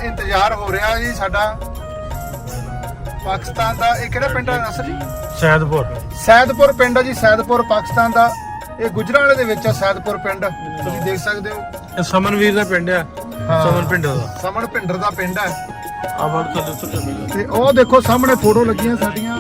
इंतजार हो रहा जी साडा पाकिस्तान का। ये किहड़ा पिंड है नसर जी? सैदपुर पिंड है जी। सैदपुर पाकिस्तान का। ये गुजरावाले दे विच सैदपुर पिंड तुसीं देख सकते हो। समनवीर का पिंड है। समन पिंड दा। समन पिंडर का पिंड है। ते ओह देखो सामने फोटो लगियां साडियां।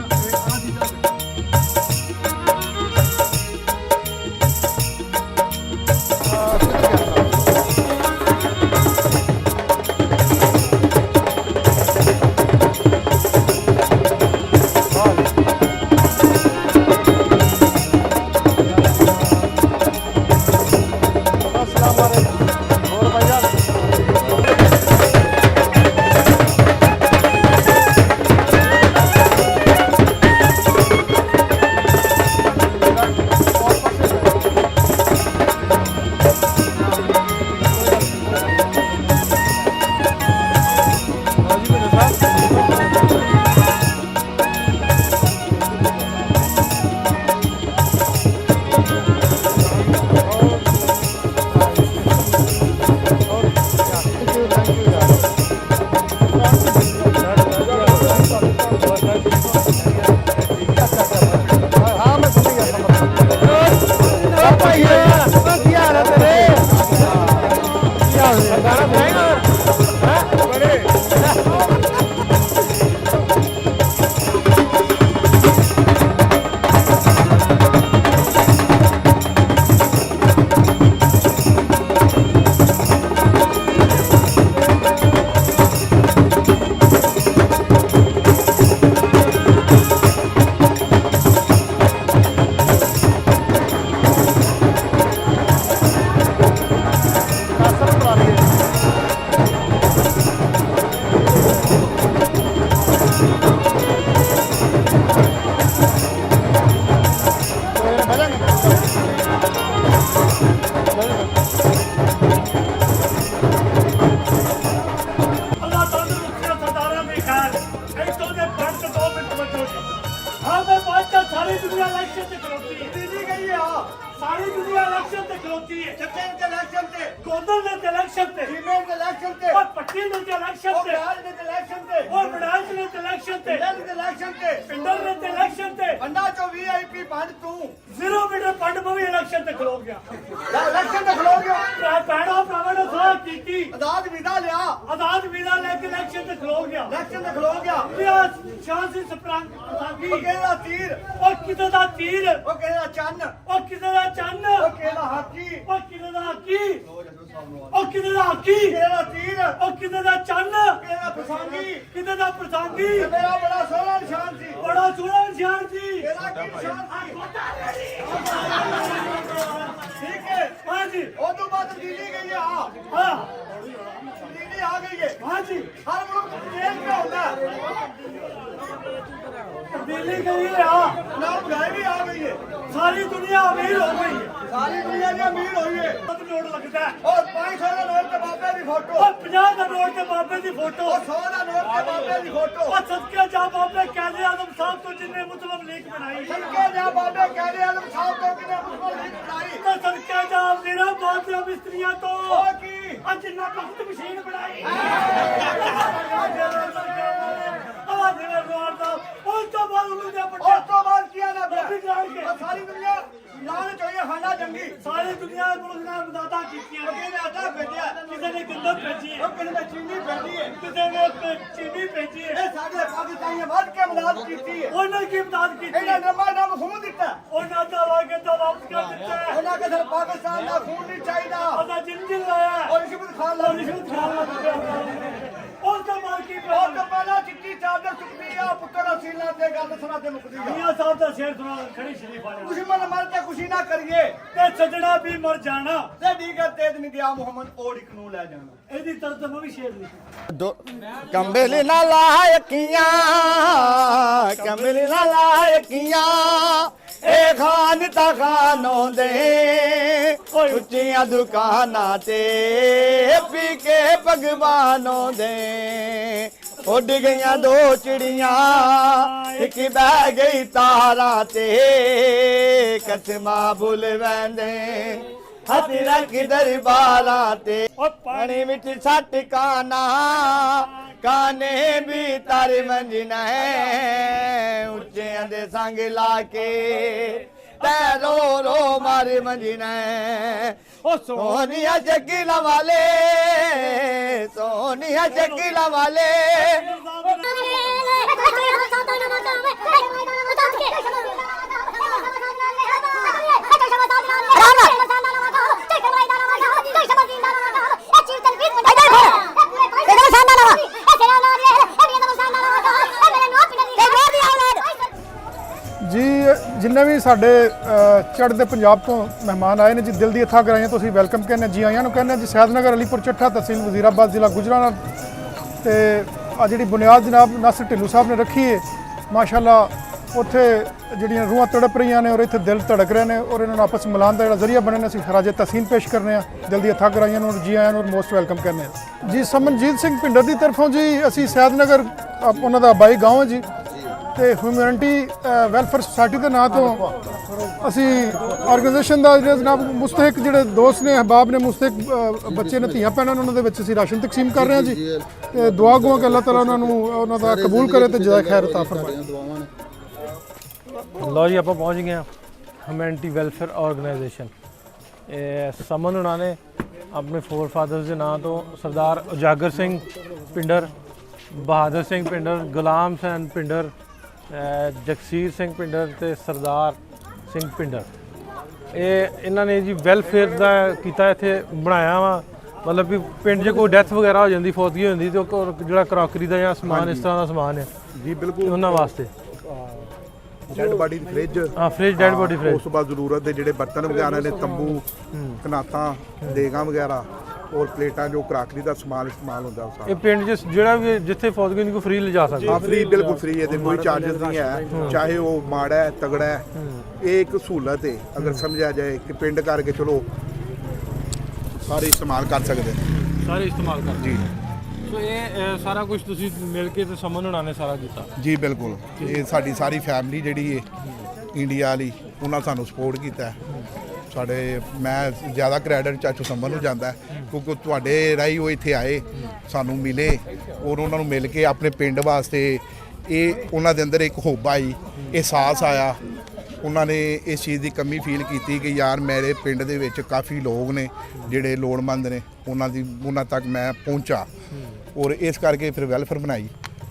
सारी दुनिया इलेक्शन ते खलोती है। चक्कर के इलेक्शन ते, गोंदल ने इलेक्शन ते, फीमेल के इलेक्शन ते, और पट्टी ने इलेक्शन ते, और राज ने इलेक्शन ते, और बड़ाज ने इलेक्शन ते, जल ने इलेक्शन ते, पिंडल ने इलेक्शन ते, अन्ना चो वीआईपी फंड तू 0 मीटर फंड में भी इलेक्शन ते खलो गया। इलेक्शन ते खलो गया। पैड़ा प्रावण ने सलाह की आजाद वीजा लिया, आजाद वीजा लेके इलेक्शन ते खलो गया। इलेक्शन ते खलो गया। शांति स्प्रांग सागी ओ केला तीर, ओ किते दा तीर, ओ केला चन्न, ओ किते दा चन्न, ओ केला हाकी, ओ किते दा हाकी, ओ किते दा हाकी, केला तीर, ओ किते दा चन्न, केला प्रसंगी, किते दा प्रसंगी। मेरा बड़ा सोहना निशान सी, बड़ा सोहना निशान सी, केला की निशान सी। ठीक है हां जी। ओ तो बात दिल्ली गई है। हां दिल्ली आ गई है। हां जी। हर मुल्क जेल में होता है। दिल्ली गई है। हाँ महंगाई भी आ गई है। सारी दुनिया अमीर हो गई है। सारी दुनिया की अमीर हुई है। नोट लगता है और 500 का नोट के बाबे की फोटो, और 50 का नोट के बाबे की फोटो, और 100 का नोट के बाबे की फोटो, और सदके जा बाबे कायदे आजम साहब तो जिन्हें मुस्लिम लीग बनाई, सदके जा बाबे कायदे आजम साहब तो जिन्हें मुस्लिम लीग बनाई, तो सदके जा मेरा बात मिस्त्रियां तो की और जिन्हें वक्त मशीन बनाई। सारी दुनिया लाने चाहिए खाना जंगी। सारी दुनिया मुल्क ने मददा की, किसी ने आटा भेजा, किसी ने गंदम भेजी है, किसी ने चीनी भेजी है, किसी ने चीनी भेजी है। सारे पाकिस्तानी वध के मदद की थी। उन्होंने की मदद की थी। इन्हें नंबर नाम खून दिता, उन्होंने दवा के तो वापस कर दिता है। उन्होंने कहा पाकिस्तान का खून नहीं चाहिए, और जिंदगी लाया और रिश्वत खा लो, रिश्वत खा लो। और तो मार्की पे और तो पहला चिट्ठी चादर चुकती है, पुत्र असीला ते गल सुना ते मुकदी है। मियां साहब दा शेर सुना खड़ी शरीफ वाले। दुश्मन मर के खुशी ना करिए ते सजना भी मर जाना, ते दीगर तेज नहीं गया मोहम्मद ओड़िक नू ले जाना। एदी तर्जमा भी शेर लिखी। कंबली ना लायकियां, कंबली ना लायकियां, ਇਹ ਖਾਨ ਤਾਂ ਖਾਨੋਂ ਦੇ ਉੱਚੀਆਂ ਦੁਕਾਨਾਂ ਤੇ ਪੀ ਕੇ ਭਗਵਾਨੋਂ ਦੇ ਉੱਡ ਗਈਆਂ ਦੋ ਚਿੜੀਆਂ ਇੱਕ ਬਹਿ ਗਈ ਤਾਰਾਂ ਤੇ ਕਸਮਾਂ ਭੁੱਲ ਵੈਂਦੇ ਹੱਥ ਰੱਖ ਦਰਬਾਰਾਂ ਤੇ ਪਾਣੀ ਵਿੱਚ ਸੱਟ ਕਾਨੇ ਵੀ ਤਾਰੇ ਮੰਜਣਾ ਹੈ ਉੱਚਿਆਂ ਦੇ ਸੰਗ ਲਾ ਕੇ ਤੈ ਰੋ ਰੋ ਮਾਰੇ ਮੰਜਣਾ ਹੈ ਉਹ ਸੋਨੀਆ ਜੱਗੀਲਾ ਵਾਲੇ ਸੋਨੀਆ ਜੱਗੀਲਾ ਵਾਲੇ ਜੀ ਜਿੰਨੇ ਵੀ ਸਾਡੇ ਚੜ੍ਹਦੇ ਪੰਜਾਬ ਤੋਂ ਮਹਿਮਾਨ ਆਏ ਨੇ ਜੀ ਦਿਲ ਦੀ ਅਥਾਹ ਗਰਾਈਆਂ ਤੁਸੀਂ ਵੈਲਕਮ ਕਹਿੰਦੇ ਜੀ ਆਇਆਂ ਨੂੰ ਕਹਿੰਦੇ ਜੀ ਸੈਦਨਗਰ ਅਲੀਪੁਰ ਚੱਠਾ ਤਹਿਸੀਲ ਵਜ਼ੀਰਾਬਾਦ ਜ਼ਿਲ੍ਹਾ ਗੁਜਰਾਂਵਾਲਾ ਤੇ ਆ ਜਿਹੜੀ ਬੁਨਿਆਦ ਜਨਾਬ ਨਾਸਰ ਢਿੱਲੋਂ ਸਾਹਿਬ ਨੇ ਰੱਖੀ ਹੈ ਮਾਸ਼ਾਅੱਲਾ ਉੱਥੇ ਜਿਹੜੀਆਂ ਰੂਹਾਂ ਤੜਪ ਰਹੀਆਂ ਨੇ ਔਰ ਇੱਥੇ ਦਿਲ ਧੜਕ ਰਹੇ ਨੇ ਔਰ ਇਹਨਾਂ ਨੂੰ ਆਪਸ ਮਿਲਾਉਣ ਦਾ ਜਿਹੜਾ ਜ਼ਰੀਆ ਬਣੇ ਨੇ ਅਸੀਂ ਖਰਾਜੇ ਤਹਿਸੀਨ ਪੇਸ਼ ਕਰਨੇ ਆ ਦਿਲ ਦੀ ਅਥਾਹ ਗਰਾਈਆਂ ਨੂੰ ਜੀ ਆਇਆਂ ਨੂੰ ਮੋਸਟ ਵੈਲਕਮ ਕਹਿੰਦੇ ਆ ਜੀ ਸਮਨਜੀਤ ਸਿੰਘ ਭਿੰਡਰ ਦੀ ਤਰਫੋਂ ਜੀ ਅਸੀਂ ਸੈਦਨਗਰ ਉਹਨਾਂ ਦਾ ਬਾਈ ਗਾঁव ਹੈ ਜੀ ਤੇ ਹਿਊਮੈਨਿਟੀ ਵੈਲਫੇਅਰ ਸੁਸਾਇਟੀ ਦੇ ਨਾਂ ਤੋਂ ਅਸੀਂ ਆਰਗੇਨਾਈਜੇਸ਼ਨ ਦਾ ਜਿਹੜੇ ਜਨਾਬ ਮੁਸਤਹਿਕ ਜਿਹੜੇ ਦੋਸਤ ਨੇ ਅਹਿਬਾਬ ਨੇ ਮੁਸਤਹਿਕ ਬੱਚੇ ਨੇ ਧੀਆਂ ਭੈਣਾਂ ਉਹਨਾਂ ਦੇ ਵਿੱਚ ਅਸੀਂ ਰਾਸ਼ਨ ਤਕਸੀਮ ਕਰ ਰਹੇ ਹਾਂ ਜੀ ਤੇ ਦੁਆ ਗੋਆਂ ਕਿ ਅੱਲਾਹ ਤਾਲਾ ਉਹਨਾਂ ਨੂੰ ਉਹਨਾਂ ਦਾ ਕਬੂਲ ਕਰੇ ਤੇ ਜਜ਼ਾ ਖੈਰ ਅਤਾ ਫਰਮਾਏ। ਲਓ ਜੀ ਆਪਾਂ ਪਹੁੰਚ ਗਏ ਹਾਂ ਹਿਊਮੈਨਿਟੀ ਵੈਲਫੇਅਰ ਆਰਗੇਨਾਈਜੇਸ਼ਨ। ਇਹ ਸਮਨ ਉਹਨਾਂ ਨੇ ਆਪਣੇ ਫੋਰ ਫਾਦਰਸ ਦੇ ਨਾਂ ਤੋਂ ਸਰਦਾਰ ਉਜਾਗਰ ਸਿੰਘ ਪਿੰਡਰ, ਬਹਾਦਰ ਸਿੰਘ ਪਿੰਡਰ, ਗੁਲਾਮ ਸਿੰਘ ਪਿੰਡਰ, ਜਗਸੀਰ ਸਿੰਘ ਪਿੰਡਰ ਤੇ ਸਰਦਾਰ ਸਿੰਘ ਪਿੰਡਰ ਇਹਨਾਂ ਨੇ ਜੀ ਵੈਲਫੇਅਰ ਦਾ ਕੀਤਾ ਇੱਥੇ ਬਣਾਇਆ ਵਾ ਮਤਲਬ ਵੀ ਪਿੰਡ 'ਚ ਕੋਈ ਡੈਥ ਵਗੈਰਾ ਹੋ ਜਾਂਦੀ ਫੌਤਗੀ ਹੋ ਜਾਂਦੀ ਤੇ ਉਹ ਜਿਹੜਾ ਕਰੋਕਰੀ ਦਾ ਜਾਂ ਸਮਾਨ ਇਸ ਤਰ੍ਹਾਂ ਦਾ ਸਮਾਨ ਹੈ ਜੀ ਬਿਲਕੁਲ ਉਹਨਾਂ ਵਾਸਤੇ ਡੈਡ ਬਾਡੀ ਦੀ fridge fridge dead body fridge ਉਸ ਤੋਂ ਬਾਅਦ ਜ਼ਰੂਰਤ ਦੇ ਜਿਹੜੇ ਬਰਤਨ ਵਗੈਰਾ ਨੇ ਤੰਬੂ ਕਨਾਤਾਂ ਦੇਗਾਂ ਵਗੈਰਾ ਔਰ ਪਲੇਟਾਂ ਜੋ ਕਰਾਕਰੀ ਦਾ ਸਮਾਨ ਇਸਤੇਮਾਲ ਹੁੰਦਾ ਉਹ ਸਾਰਾ ਇਹ ਪਿੰਡ 'ਚ ਜਿਹੜਾ ਵੀ ਜਿੱਥੇ ਫੌਤਗੀ ਹੁੰਦੀ ਕੋਈ ਫ੍ਰੀ ਲਿਜਾ ਸਕਦਾ ਫ੍ਰੀ ਬਿਲਕੁਲ ਫ੍ਰੀ ਹੈ ਤੇ ਕੋਈ ਚਾਰजेस ਨਹੀਂ ਹੈ ਚਾਹੇ ਉਹ ਮਾੜਾ ਹੈ ਤਗੜਾ ਹੈ ਇਹ ਇੱਕ ਸਹੂਲਤ ਹੈ ਅਗਰ ਸਮਝਿਆ ਜਾਏ ਕਿ ਪਿੰਡ ਕਰਕੇ ਚਲੋ ਸਾਰੇ ਇਸਤੇਮਾਲ ਕਰ ਸਕਦੇ ਨੇ ਸਾਰੇ ਇਸਤੇਮਾਲ ਕਰਦੇ ਜੀ ਸੋ ਇਹ ਸਾਰਾ ਕੁਝ ਤੁਸੀਂ ਮਿਲ ਕੇ ਤੇ ਸਮਨ ਹੋਣਾ ਨੇ ਸਾਰਾ ਕੀਤਾ ਜੀ ਬਿਲਕੁਲ ਇਹ ਸਾਡੀ ਸਾਰੀ ਫੈਮਿਲੀ ਜਿਹੜੀ ਹੈ ਇੰਡੀਆ ਵਾਲੀ ਉਹਨਾਂ ਸਾਨੂੰ ਸਪੋਰਟ ਕੀਤਾ ਸਾਡੇ ਮੈਂ ਜ਼ਿਆਦਾ ਕ੍ਰੈਡਿਟ ਚਾਚੂ ਸੰਭਲ ਨੂੰ ਜਾਂਦਾ ਕਿਉਂਕਿ ਤੁਹਾਡੇ ਰਾਹੀਂ ਉਹ ਇੱਥੇ ਆਏ ਸਾਨੂੰ ਮਿਲੇ ਔਰ ਉਹਨਾਂ ਨੂੰ ਮਿਲ ਕੇ ਆਪਣੇ ਪਿੰਡ ਵਾਸਤੇ ਇਹ ਉਹਨਾਂ ਦੇ ਅੰਦਰ ਇੱਕ ਹੋਬ ਆਈ ਅਹਿਸਾਸ ਆਇਆ ਉਹਨਾਂ ਨੇ ਇਸ ਚੀਜ਼ ਦੀ ਕਮੀ ਫੀਲ ਕੀਤੀ ਕਿ ਯਾਰ ਮੇਰੇ ਪਿੰਡ ਦੇ ਵਿੱਚ ਕਾਫੀ ਲੋਕ ਨੇ ਜਿਹੜੇ ਲੋੜਵੰਦ ਨੇ ਉਹਨਾਂ ਤੱਕ ਮੈਂ ਪਹੁੰਚਾ ਔਰ ਇਸ ਕਰਕੇ ਫਿਰ ਵੈਲਫੇਅਰ ਬਣਾਈ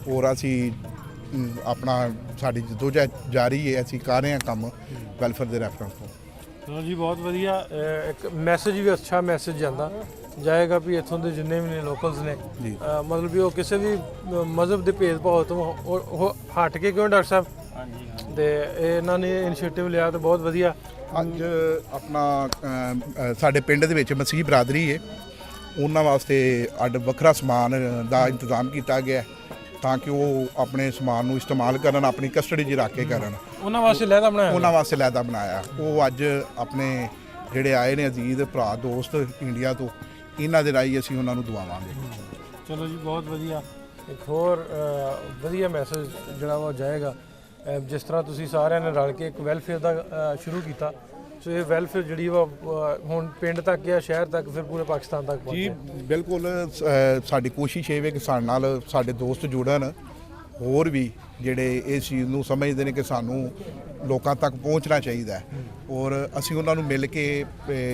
ਔਰ ਅਸੀਂ ਆਪਣਾ ਸਾਡੀ ਜਦੋਜਹਿਦ ਜਾਰੀ ਹੈ ਅਸੀਂ ਕਰ ਰਹੇ ਹਾਂ ਕੰਮ ਵੈਲਫੇਅਰ ਦੇ ਰੈਫਰੈਂਸ ਤੋਂ ਚਲੋ ਜੀ ਬਹੁਤ ਵਧੀਆ ਇੱਕ ਮੈਸੇਜ ਵੀ ਅੱਛਾ ਮੈਸੇਜ ਜਾਂਦਾ ਜਾਏਗਾ ਵੀ ਇੱਥੋਂ ਦੇ ਜਿੰਨੇ ਵੀ ਨੇ ਲੋਕਲਸ ਨੇ ਮਤਲਬ ਵੀ ਉਹ ਕਿਸੇ ਵੀ ਮਜ਼ਹਬ ਦੇ ਭੇਦਭਾਵ ਤੋਂ ਉਹ ਹਟ ਕੇ ਕਿਉਂ ਡਾਕਟਰ ਸਾਹਿਬ ਤੇ ਇਹਨਾਂ ਨੇ ਇਨੀਸ਼ੀਏਟਿਵ ਲਿਆ ਤੇ ਬਹੁਤ ਵਧੀਆ ਅੱਜ ਆਪਣਾ ਸਾਡੇ ਪਿੰਡ ਦੇ ਵਿੱਚ ਮਸੀਹ ਬਰਾਦਰੀ ਹੈ ਉਹਨਾਂ ਵਾਸਤੇ ਅੱਡ ਵੱਖਰਾ ਸਮਾਨ ਦਾ ਇੰਤਜ਼ਾਮ ਕੀਤਾ ਗਿਆ ਤਾਂ ਕਿ ਉਹ ਆਪਣੇ ਸਮਾਨ ਨੂੰ ਇਸਤੇਮਾਲ ਕਰਨ ਆਪਣੀ ਕਸਟਡੀ 'ਚ ਰੱਖ ਕੇ ਕਰਨ ਉਹਨਾਂ ਵਾਸਤੇ ਲਹਿਦਾ ਬਣਾਇਆ ਉਹਨਾਂ ਵਾਸਤੇ ਲਹਿਦਾ ਬਣਾਇਆ ਉਹ ਅੱਜ ਆਪਣੇ ਜਿਹੜੇ ਆਏ ਨੇ ਅਜ਼ੀਜ਼ ਭਰਾ ਦੋਸਤ ਇੰਡੀਆ ਤੋਂ ਇਹਨਾਂ ਦੇ ਰਾਹੀਂ ਅਸੀਂ ਉਹਨਾਂ ਨੂੰ ਦਵਾਵਾਂਗੇ ਚਲੋ ਜੀ ਬਹੁਤ ਵਧੀਆ ਇੱਕ ਹੋਰ ਵਧੀਆ ਮੈਸੇਜ ਜਿਹੜਾ ਉਹ ਜਾਏਗਾ ਜਿਸ ਤਰ੍ਹਾਂ ਤੁਸੀਂ ਸਾਰਿਆਂ ਨੇ ਰਲ ਕੇ ਇੱਕ ਵੈਲਫੇਅਰ ਦਾ ਸ਼ੁਰੂ ਕੀਤਾ ਸੋ ਇਹ ਵੈਲਫੇਅਰ ਜਿਹੜੀ ਵਾ ਹੁਣ ਪਿੰਡ ਤੱਕ ਜਾਂ ਸ਼ਹਿਰ ਤੱਕ ਫਿਰ ਪੂਰੇ ਪਾਕਿਸਤਾਨ ਤੱਕ ਜੀ ਪਹੁੰਚੇ ਬਿਲਕੁਲ ਸਾਡੀ ਕੋਸ਼ਿਸ਼ ਇਹ ਵੇ ਕਿ ਸਾਡੇ ਨਾਲ ਸਾਡੇ ਦੋਸਤ ਜੁੜਨ ਹੋਰ ਵੀ ਜਿਹੜੇ ਇਸ ਚੀਜ਼ ਨੂੰ ਸਮਝਦੇ ਨੇ ਕਿ ਸਾਨੂੰ ਲੋਕਾਂ ਤੱਕ ਪਹੁੰਚਣਾ ਚਾਹੀਦਾ ਔਰ ਅਸੀਂ ਉਹਨਾਂ ਨੂੰ ਮਿਲ ਕੇ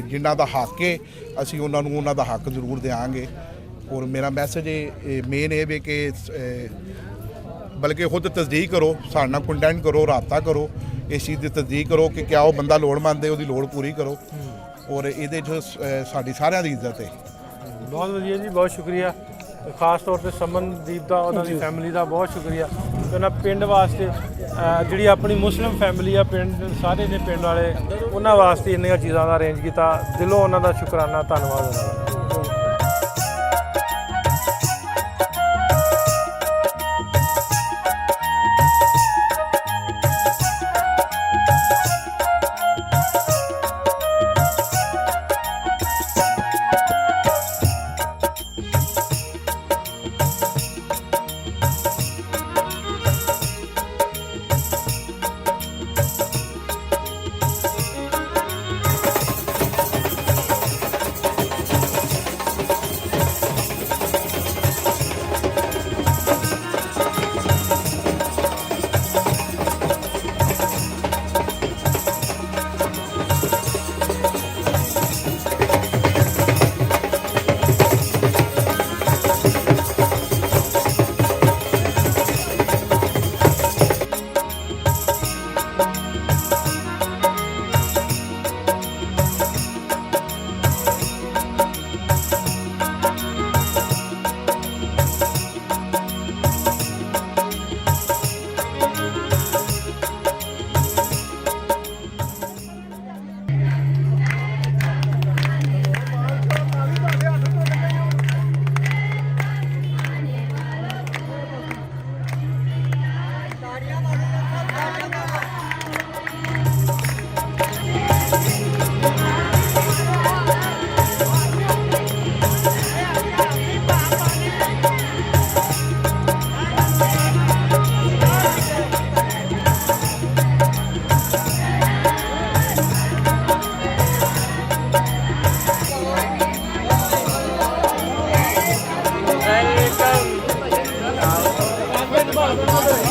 ਜਿਨ੍ਹਾਂ ਦਾ ਹੱਕ ਹੈ ਅਸੀਂ ਉਹਨਾਂ ਨੂੰ ਉਹਨਾਂ ਦਾ ਹੱਕ ਜ਼ਰੂਰ ਦੇਵਾਂਗੇ ਔਰ ਮੇਰਾ ਮੈਸੇਜ ਮੇਨ ਇਹ ਵੇ ਕਿ ਬਲਕਿ ਖੁਦ ਤਸਦੀਕ ਕਰੋ ਸਾਡੇ ਨਾਲ ਕੰਟੈਕਟ ਕਰੋ ਰਾਬਤਾ ਕਰੋ ਇਸ ਚੀਜ਼ ਦੀ ਤਸਦੀਕ ਕਰੋ ਕਿ ਕਿਆ ਉਹ ਬੰਦਾ ਲੋੜਵੰਦ ਹੈ ਉਹਦੀ ਲੋੜ ਪੂਰੀ ਕਰੋ ਔਰ ਇਹਦੇ 'ਚ ਸਾਡੀ ਸਾਰਿਆਂ ਦੀ ਇੱਜ਼ਤ ਹੈ ਬਹੁਤ ਵਧੀਆ ਜੀ ਬਹੁਤ ਸ਼ੁਕਰੀਆ ਖਾਸ ਤੌਰ ਤੇ ਸਮਨਦੀਪ ਦਾ ਉਹਨਾਂ ਦੀ ਫੈਮਿਲੀ ਦਾ ਬਹੁਤ ਸ਼ੁਕਰੀਆ ਉਹਨਾਂ ਪਿੰਡ ਵਾਸਤੇ ਜਿਹੜੀ ਆਪਣੀ ਮੁਸਲਿਮ ਫੈਮਿਲੀ ਆ ਪਿੰਡ ਸਾਰੇ ਨੇ ਪਿੰਡ ਵਾਲੇ ਉਹਨਾਂ ਵਾਸਤੇ ਇੰਨੀਆਂ ਚੀਜ਼ਾਂ ਦਾ ਅਰੇਂਜ ਕੀਤਾ ਦਿਲੋਂ ਉਹਨਾਂ ਦਾ ਸ਼ੁਕਰਾਨਾ ਧੰਨਵਾਦ ਉਹਨਾਂ ਦਾ। जिंदाबाद